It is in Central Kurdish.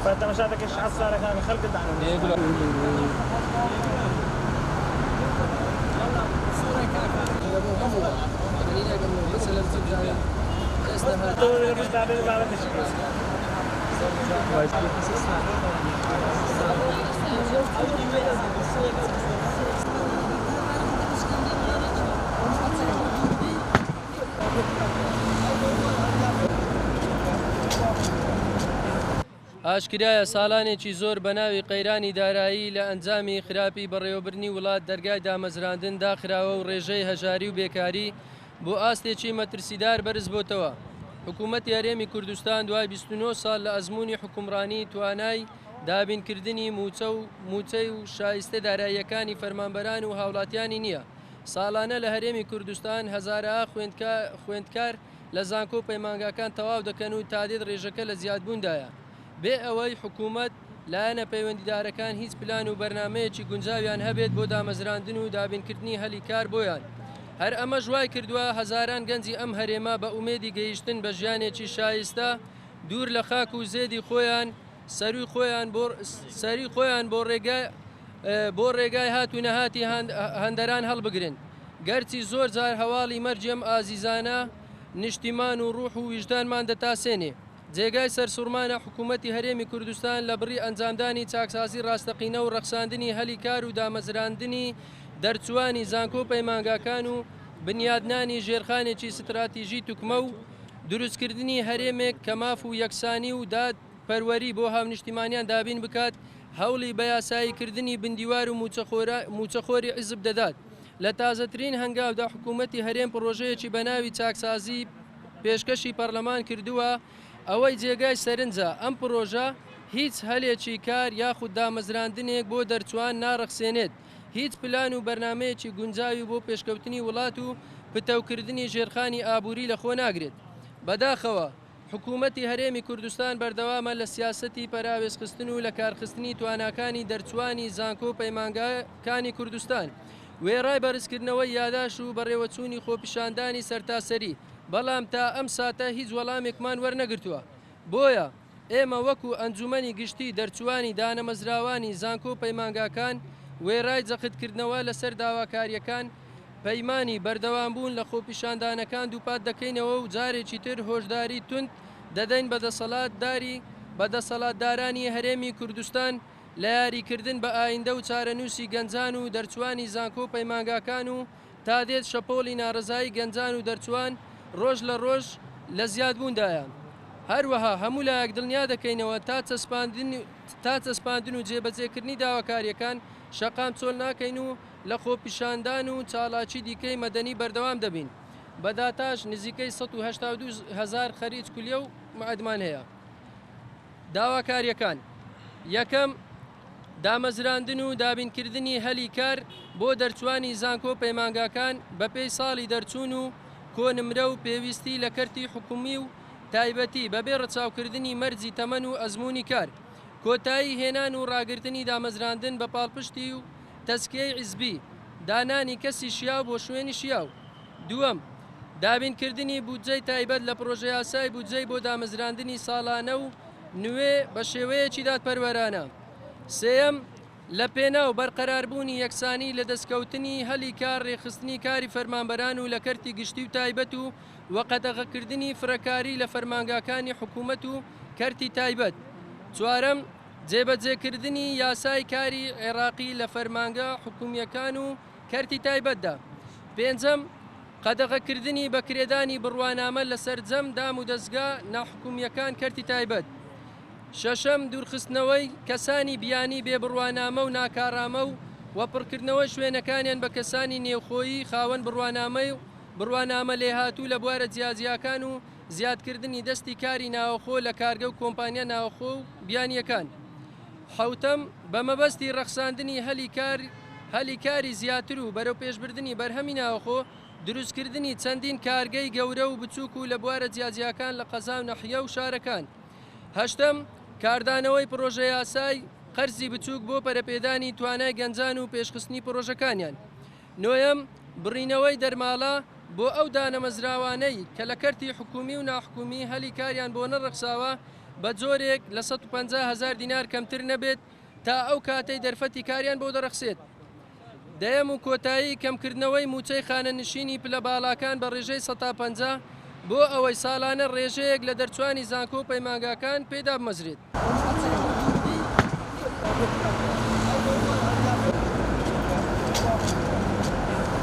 فانت مشاهدك ايش حصل كان خلق الدعم ئاشکرایە ساڵانێکی زۆر بە ناوی قەیرانی دارایی لە ئەنجامی خراپی بەڕێوەبرنی وڵات دەرگای دامەزراندن داخراوە و ڕێژەی هەژاری و بێکاری بۆ ئاستێکی مەترسیدار بەرز بۆتەوە. حکوومەتی هەرێمی کوردستان دوای 29 ساڵ لە ئەزموونی حکومڕانی توانای دابینکردنی موچەی و شایستە داراییەکانی فەرمانبەران و هاوڵاتیانی نییە. ساڵانە لە هەرێمی کوردستان هەزارەها خوێندکار لە زانکۆ پەیمانگاکان تەواو دەکەن و تادێت ڕێژەکە لە زیادبووندایە. بێ ئەوەی حکوومەت لایەنە پەیوەندیدارەکان هیچ پلان و بەرنمەیەکی گونجاویان هەبێت بۆ دامەزراندن و دابینکردنی هەلی کار بۆیان. هەر ئەمە ژوای کردووە هەزاران گەنجی ئەم هەرێما بە ئومێدی گەیشتن بە ژیانێکی شایستە دوور لە خاک و زێدی خۆیان سەری خۆیان بۆ ڕێگای هاتو نەهاتی هەندەران هەڵبگرن. گەرچی زۆر جار هەواڵی مەرجەم ئازیزانە نیشتیمان و ڕوح و ویژدانمان دەتاسێنێ. جێگای سەرسوورمانە حکوومەتی هەرێمی کوردستان لە بڕی ئەنجامدانی چاکسازی ڕاستەقینە و ڕەخساندنی هەلی کار و دامەزراندنی دەرچوانی زانکۆ پەیمانگاکان و بنیادنانی ژێرخانێکی ستراتیژی توکمە و دروستکردنی هەرێمێک کە ماف و یەکسانی و دادپەروەری بۆ هاونیشتیمانیان دابین بکات هەوڵی بە یاساییکردنی بندیوار و موچەخۆری حیزب دەدات. لە تازەترین هەنگاودا حکوومەتی هەرێم پرۆژەیەکی بە ناوی چاکسازی پێشکەشی پەرلەمان کردووە ئەوەی جێگای سەرنجە ئەم پرۆژە هیچ هەلێکی کار یاخود دامەزراندنێک بۆ دەرچوان ناڕەخسێنێت. هیچ پلان و بەرنمەیەکی گونجاوی بۆ پێشکەوتنی وڵات و پتەوکردنی ژێرخانی ئابووری لە خۆ ناگرێت. بەداخەوە حکوومەتی هەرێمی کوردستان بەردەوامە لە سیاسەتی پەراوێزخستن و لە کارخستنی تواناکانی دەرچوانی زانکۆ پەیمانگاکانی کوردستان وێڕای بەرزکردنەوەی یاداش و بەڕێوەچوونی خۆپیشاندانی سەرتاسەری بەڵام تا ئەم ساتە هیچ وەڵامێکمان وەرنەگرتووە. بۆیە ئێمە وەکو ئەنجومەنی گشتی دەرچوانی دانەمەزراوانی زانکۆ پەیمانگاکان وێڕای جەختکردنەوە لەسەر داواکاریەکان پەیمانی بەردەوامبوون لە خۆپیشاندانەکان دووپات دەکەینەوە و جارێکی تر هۆشداری تند دەدەین بەدەسەڵاتدارانی هەرێمی کوردستان لە یاریکردن بە ئایندە و چارەنووسی گەنجان و دەرچوانی زانکۆ پەیمانگاکان و تا دێت شەپۆلی ناڕزایی گەنجان و دەرچوان ڕۆژ لە ڕۆژ لە زیادبووندایە. هەروەها هەموو لایەک دڵنیا دەکەینەوە تا چەسپاندن و جێبەجێکردنی داواکاریەکان شەقام چۆل ناکەین و لە خۆپیشاندان و چالاکی دیکەی مەدەنی بەردەوام دەبین. بەداتاش نزیکەی 182,000 خەریج کولیە و معدمان هەیە. داواکاریەکان: یەکەم، دامەزراندن و دابینکردنی هەلی کار بۆ دەرچوانی زانکۆ پەیمانگاکان بەپێی ساڵی دەرچوون و کۆنمرە و پێویستی لە کەرتی حکومی و تایبەتی بەبێ ڕەچاوکردنی مەرجی تەمەن و ئەزموونی کار، کۆتایی هێنان و ڕاگررتنی دامەزراندن بە پاڵپشتی و تەسکیەی حیزبی، دانانی کەسی شیاو بۆ شوێنی شیاو. دووەم، دابینکردنی بودجەی تایبەت لە پرۆژە یاسای بودجەی بۆ دامەزراندنی ساڵانە و نوێ بە شێوەیەکی دادپەروەرانە. سێەم، لە پێناو بەرقەراربوونی یەکسانی لە دەستکەوتنی هەلی کار ڕێخستنی کاری فەرمانبەران و لە کەرتی گشتی و تایبەت و وەقەدەغەکردنی فرەکاری لە فەرمانگاکانی حکوومەت و کەرتی تایبەت. چوارەم، جێبەجێکردنی یاسای کاری عێراقی لە فەرمانگا حکومیەکان و کەرتی تایبەتدا. پێنجەم، قەدەغەکردنی بەکرێدانی بڕوانامە لەسەر جەم دام و دەستگا ناحکومیەکان کەرتی تایبەت. شەشەم، دوورخستنەوەی کەسانی بیانی بێ بڕوانامە و ناکارامە و وەپڕکردنەوەی شوێنەکانیان بە کەسانی نێوخۆیی خاوەن بڕوانامە لێهاتوو لە بوارە جیاجیەکان و زیادکردنی دەستی کاری ناوەخۆ لە کارگە و کۆمپانیا ناوەخۆ و بیانیەکان. حەوتەم، بە مەبەستی ڕەخساندنی هەلی کاری زیاتر و بەرەو پێشبردننی بەرهەمی ناوەخۆ دروستکردنی چەندین کارگەی گەورە و بچووک و لە بوارە جیاجیەکان لە قەزا و نەحیە و شارەکان. هەشتەم، کاردانەوەی پرۆژە یاسای قەرزی بچووک بۆ پەرەپێدانی توانای گەنجان و پێشخستنی پرۆژەکانیان. نۆیەم، بڕینەوەی دەرماڵە بۆ ئەو دانەمەزراوانەی کە لە کەرتی حکومی و ناحکومی هەلی کاریان بۆ نەڕەخساوە بە جۆرێک لە 150,000 دینار کەمتر نەبێت تا ئەو کاتەی دەرفەتی کاریان بۆ دەرەخسێت. دەیەم و کۆتایی کەمکردنەوەی موچەی خانە نشینی پلە باڵاکان بە ڕێژەی 150 بۆ ئەوەی ساڵانە ڕێژەیەک لە دەرچوانی زانکۆ و پەیمانگاکان پێدا بمەزرێت.